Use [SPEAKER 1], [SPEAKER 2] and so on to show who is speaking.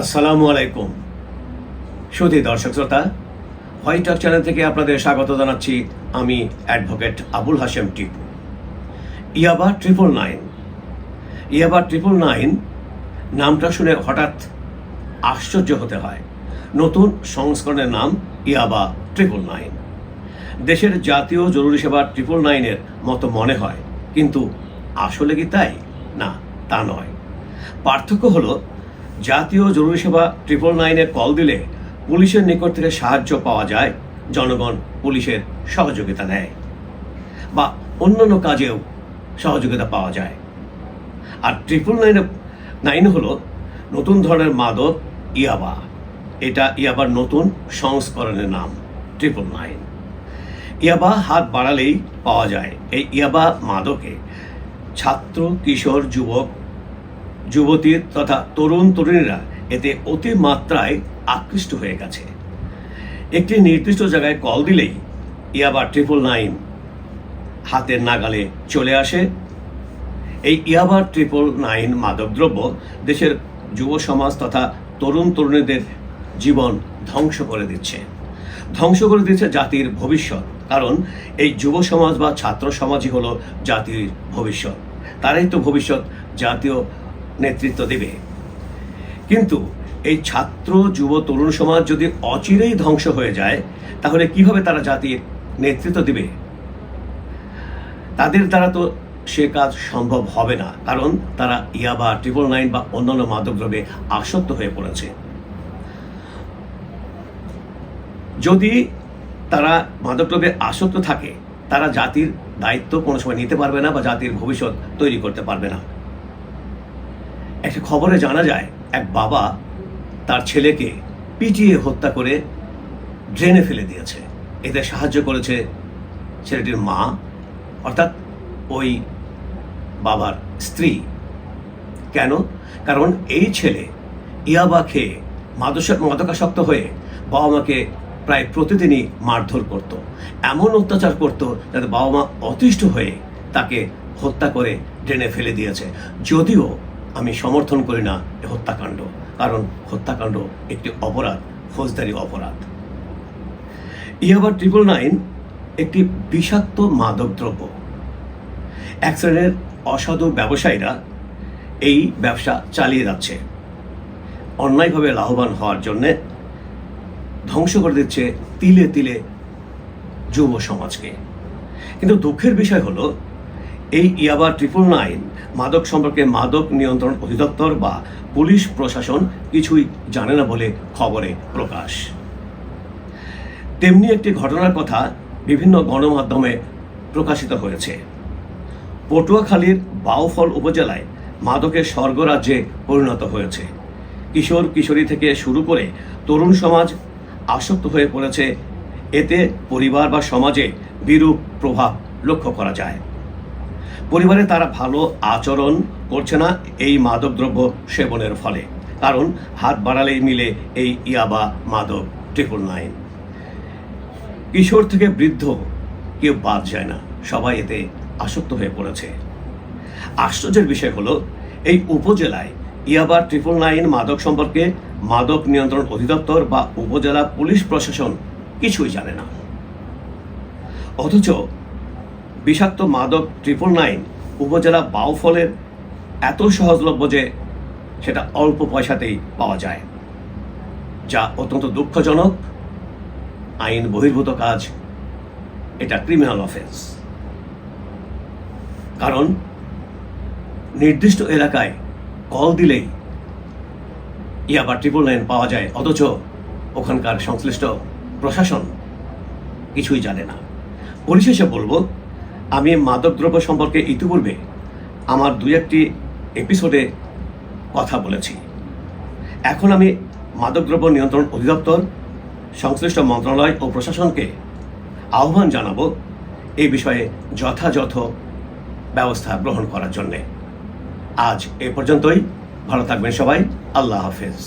[SPEAKER 1] আসসালামু আলাইকুম সুধী দর্শক শ্রোতা, হোয়াইট টক চ্যানেল থেকে আপনাদের স্বাগত জানাচ্ছি। আমি অ্যাডভোকেট আবুল হাশেম টিপু। ইয়াবা 999 নামটা শুনে হঠাৎ আশ্চর্য হতে হয়। নতুন সংস্করণের নাম ইয়াবা 999। দেশের জাতীয় জরুরি সেবা 999-এর মতো মনে হয়, কিন্তু আসলে কি তাই? না, তা নয়। পার্থক্য হলো, জাতীয় জরুরি সেবা 999-এ কল দিলে পুলিশের নিকট থেকে সাহায্য পাওয়া যায়, জনগণ পুলিশের সহযোগিতা নেয় বা অন্যান্য কাজেও সহযোগিতা পাওয়া যায়। আর 999 হলো নতুন ধরনের মাদক ইয়াবা। এটা ইয়াবার নতুন সংস্করণের নাম 999। ইয়াবা হাত বাড়ালেই পাওয়া যায়। এই ইয়াবা মাদকে ছাত্র, কিশোর, যুবক, যুবতী তথা তরুণ তরুণীরা এতে অতিমাত্রায় আকৃষ্ট হয়ে গেছে। একটি নির্দিষ্ট জায়গায় কল দিলেই ইয়াবা 999 হাতের নাগালে চলে আসে। এই ইয়াবা 999 মাদকদ্রব্য দেশের যুব সমাজ তথা তরুণ তরুণীদের জীবন ধ্বংস করে দিচ্ছে জাতির ভবিষ্যৎ। কারণ এই যুব সমাজ বা ছাত্র সমাজই হলো জাতির ভবিষ্যৎ। তারাই তো ভবিষ্যৎ জাতীয় নেতৃত্ব দেবে। কিন্তু এই ছাত্র, যুব, তরুণ সমাজ যদি অচিরেই ধ্বংস হয়ে যায়, তাহলে কিভাবে তারা জাতির নেতৃত্ব দিবে? তাদের দ্বারা তো সে কাজ সম্ভব হবে না, কারণ তারা ইয়াবা 999 বা অন্যান্য মাদকদ্রব্যে আসক্ত হয়ে পড়েছে। যদি তারা মাদকদ্রব্যে আসক্ত থাকে, তারা জাতির দায়িত্ব কোনো সময় নিতে পারবে না বা জাতির ভবিষ্যৎ তৈরি করতে পারবে না। একটা খবরে জানা যায়, এক বাবা তার ছেলেকে পিটিয়ে হত্যা করে ড্রেনে ফেলে দিয়েছে। এতে সাহায্য করেছে ছেলেটির মা, অর্থাৎ ওই বাবার স্ত্রী। কেন? কারণ এই ছেলে ইয়াবা খেয়ে মাদকাসক্ত হয়ে বাবা মাকে প্রায় প্রতিদিনই মারধর করত, এমন অত্যাচার করত যাতে বাবা মা অতিষ্ঠ হয়ে তাকে হত্যা করে ড্রেনে ফেলে দিয়েছে। যদিও আমি সমর্থন করি না এ হত্যাকাণ্ড, কারণ হত্যাকাণ্ড একটি অপরাধ, ফৌজদারি অপরাধ। ইয়াবা 999 একটি বিষাক্ত মাদকদ্রব্য। এক শ্রেণীর অসাধু ব্যবসায়ীরা এই ব্যবসা চালিয়ে যাচ্ছে, অন্যায়ভাবে লাভবান হওয়ার জন্যে ধ্বংস করে দিচ্ছে তিলে তিলে যুব সমাজকে। কিন্তু দুঃখের বিষয় হলো, এই ইয়াবা 999 মাদক সম্পর্কে মাদক নিয়ন্ত্রণ অধিদপ্তর বা পুলিশ প্রশাসন কিছুই জানে না বলে খবরে প্রকাশ। তেমনি একটি ঘটনার কথা বিভিন্ন গণমাধ্যমে প্রকাশিত হয়েছে। পটুয়াখালীর বাউফল উপজেলায় মাদকের স্বর্গরাজ্যে পরিণত হয়েছে। কিশোর কিশোরী থেকে শুরু করে তরুণ সমাজ আসক্ত হয়ে পড়েছে। এতে পরিবার বা সমাজে বিরূপ প্রভাব লক্ষ্য করা যায়। পরিবারে তারা ভালো আচরণ করছে না এই মাদকদ্রব্য সেবনের ফলে, কারণ হাত বাড়ালেই মিলে এই ইয়াবা মাদক 999। কিশোর থেকে বৃদ্ধ কেউ বাদ যায় না, সবাই এতে আসক্ত হয়ে পড়েছে। আশ্চর্যের বিষয় হলো, এই উপজেলায় ইয়াবা 999 মাদক সম্পর্কে মাদক নিয়ন্ত্রণ অধিদপ্তর বা উপজেলা পুলিশ প্রশাসন কিছুই জানে না। অথচ বিষাক্ত মাদক 999 উপজেলা বাউফলের এত সহজলভ্য যে সেটা অল্প পয়সাতেই পাওয়া যায়, যা অত্যন্ত দুঃখজনক। আইন বহির্ভূত কাজ, এটা ক্রিমিনাল অফেন্স। কারণ নির্দিষ্ট এলাকায় কল দিলেই ইয়াবা 999 পাওয়া যায়, অথচ ওখানকার সংশ্লিষ্ট প্রশাসন কিছুই জানে না। পরিশেষে বলবো, আমি মাদকদ্রব্য সম্পর্কে ইতিপূর্বে আমার 2-1টি এপিসোডে কথা বলেছি। এখন আমি মাদকদ্রব্য নিয়ন্ত্রণ অধিদপ্তর, সংশ্লিষ্ট মন্ত্রণালয় ও প্রশাসনকে আহ্বান জানাবো এই বিষয়ে যথাযথ ব্যবস্থা গ্রহণ করার জন্যে। আজ এ পর্যন্তই। ভালো থাকবেন সবাই। আল্লাহ হাফেজ।